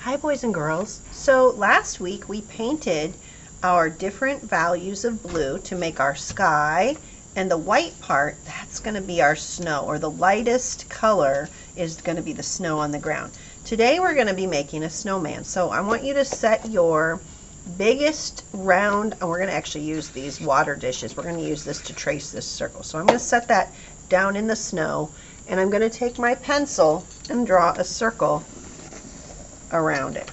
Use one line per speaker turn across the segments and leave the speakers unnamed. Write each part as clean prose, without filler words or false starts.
Hi boys and girls. So last week we painted our different values of blue to make our sky, and the white part, that's going to be our snow, or the lightest color is going to be the snow on the ground. Today we're going to be making a snowman. So I want you to set your biggest round, and we're going to actually use these water dishes. We're going to use this to trace this circle. So I'm going to set that down in the snow, and I'm going to take my pencil and draw a circle around it.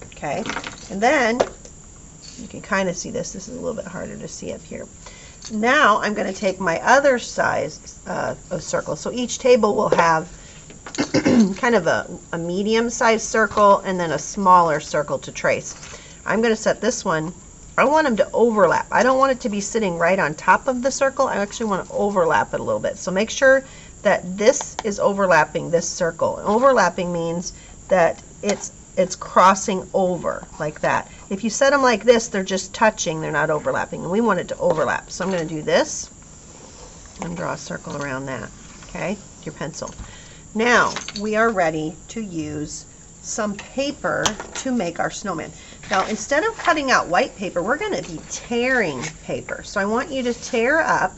Okay, and then you can kind of see this. This is a little bit harder to see up here. Now I'm going to take my other size of circle. So each table will have kind of a medium-sized circle and then a smaller circle to trace. I'm going to set this one. I want them to overlap. I don't want it to be sitting right on top of the circle. I actually want to overlap it a little bit. So make sure that this is overlapping this circle. Overlapping means that it's crossing over like that. If you set them like this, they're just touching, they're not overlapping, and we want it to overlap. So I'm going to do this and draw a circle around that, okay, with your pencil. Now we are ready to use some paper to make our snowman. Now instead of cutting out white paper, we're going to be tearing paper. So I want you to tear up,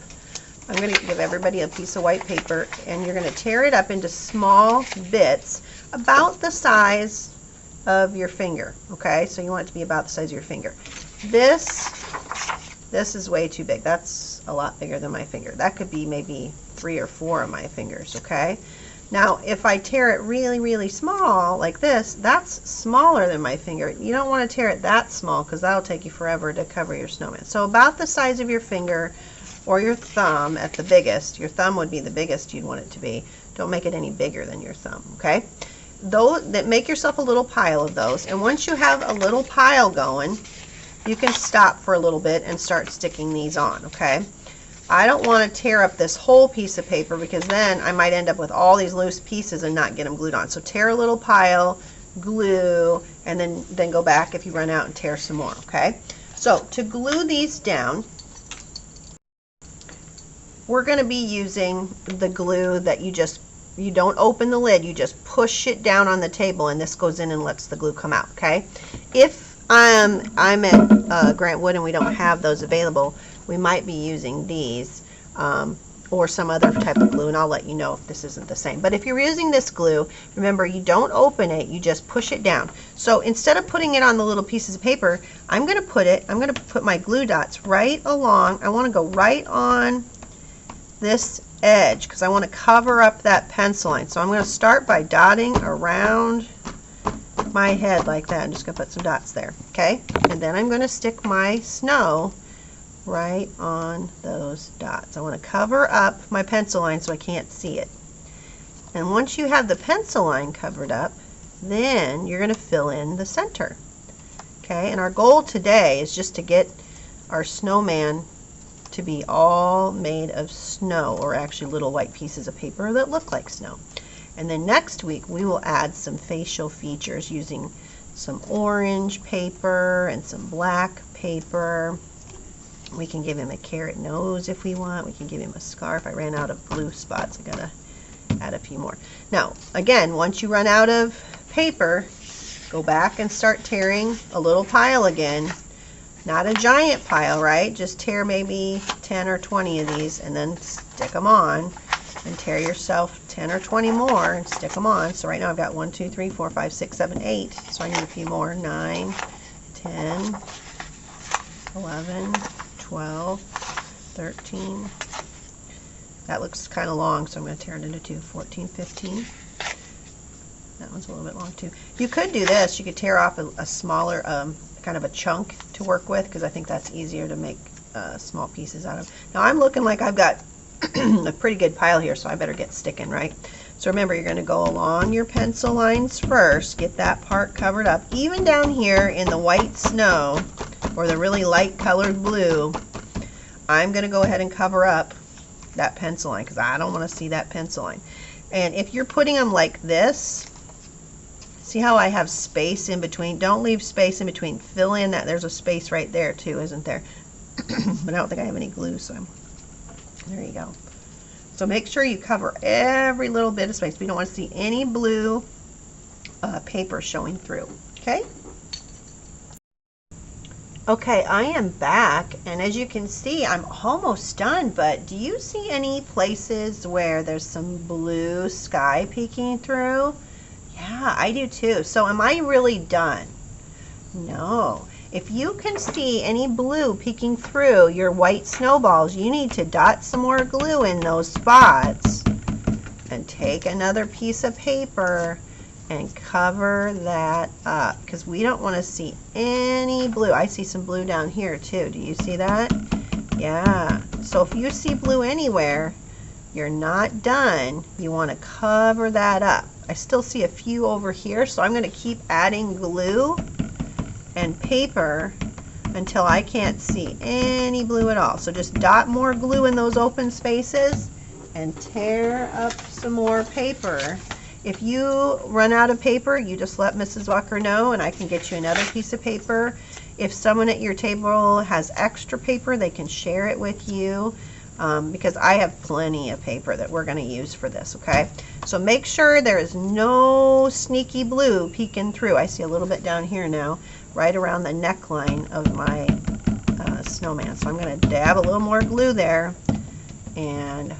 I'm going to give everybody a piece of white paper, and you're going to tear it up into small bits about the size of your finger. Okay, so you want it to be about the size of your finger. This is way too big. That's a lot bigger than my finger. That could be maybe 3 or 4 of my fingers. Okay, now if I tear it really small like this, that's smaller than my finger. You don't want to tear it that small because that'll take you forever to cover your snowman. So about the size of your finger or your thumb at the biggest. Your thumb would be the biggest you'd want it to be. Don't make it any bigger than your thumb. Okay, make yourself a little pile of those, and once you have a little pile going, you can stop for a little bit and start sticking these on. Okay, I don't want to tear up this whole piece of paper because then I might end up with all these loose pieces and not get them glued on. So tear a little pile, glue, and then go back if you run out and tear some more. Okay, so to glue these down, we're going to be using the glue that you don't open the lid, you just push it down on the table, and this goes in and lets the glue come out. Okay, if I'm at Grant Wood and we don't have those available, we might be using these or some other type of glue, and I'll let you know if this isn't the same. But if you're using this glue, remember, you don't open it, you just push it down. So instead of putting it on the little pieces of paper, I'm going to put my glue dots right along. I want to go right on this edge because I want to cover up that pencil line. So I'm going to start by dotting around my head like that. I'm just going to put some dots there. Okay, and then I'm going to stick my snow right on those dots. I want to cover up my pencil line so I can't see it. And once you have the pencil line covered up, then you're going to fill in the center. Okay, and our goal today is just to get our snowman to be all made of snow, or actually little white pieces of paper that look like snow. And then next week we will add some facial features using some orange paper and some black paper. We can give him a carrot nose if we want. We can give him a scarf. I ran out of glue spots. I gotta add a few more. Now again, once you run out of paper, go back and start tearing a little pile again. Not a giant pile, right? Just tear maybe 10 or 20 of these and then stick them on, and tear yourself 10 or 20 more and stick them on. So right now I've got 1, 2, 3, 4, 5, 6, 7, 8. So I need a few more. 9, 10, 11, 12, 13. That looks kind of long, so I'm going to tear it into 2. 14, 15. That one's a little bit long too. You could do this. You could tear off a smaller kind of a chunk to work with, because I think that's easier to make small pieces out of. Now I'm looking like I've got a pretty good pile here, so I better get sticking, right? So remember, you're going to go along your pencil lines first, get that part covered up. Even down here in the white snow or the really light colored blue, I'm going to go ahead and cover up that pencil line because I don't want to see that pencil line. And if you're putting them like this, see how I have space in between? Don't leave space in between. Fill in that. There's a space right there too, isn't there? But I don't think I have any glue, so there you go. So make sure you cover every little bit of space. We don't want to see any blue paper showing through. Okay? Okay, I am back, and as you can see, I'm almost done, but do you see any places where there's some blue sky peeking through? Yeah, I do too. So am I really done? No. If you can see any blue peeking through your white snowballs, you need to dot some more glue in those spots and take another piece of paper and cover that up because we don't want to see any blue. I see some blue down here too. Do you see that? Yeah. So if you see blue anywhere, you're not done. You want to cover that up. I still see a few over here, so I'm going to keep adding glue and paper until I can't see any blue at all. So just dot more glue in those open spaces and tear up some more paper. If you run out of paper, you just let Mrs. Walker know and I can get you another piece of paper. If someone at your table has extra paper, they can share it with you because I have plenty of paper that we're going to use for this, okay? So make sure there is no sneaky blue peeking through. I see a little bit down here now, right around the neckline of my snowman. So I'm going to dab a little more glue there and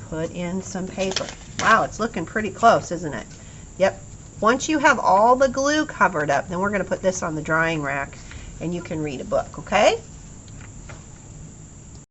put in some paper. Wow, it's looking pretty close, isn't it? Yep. Once you have all the glue covered up, then we're going to put this on the drying rack and you can read a book, okay?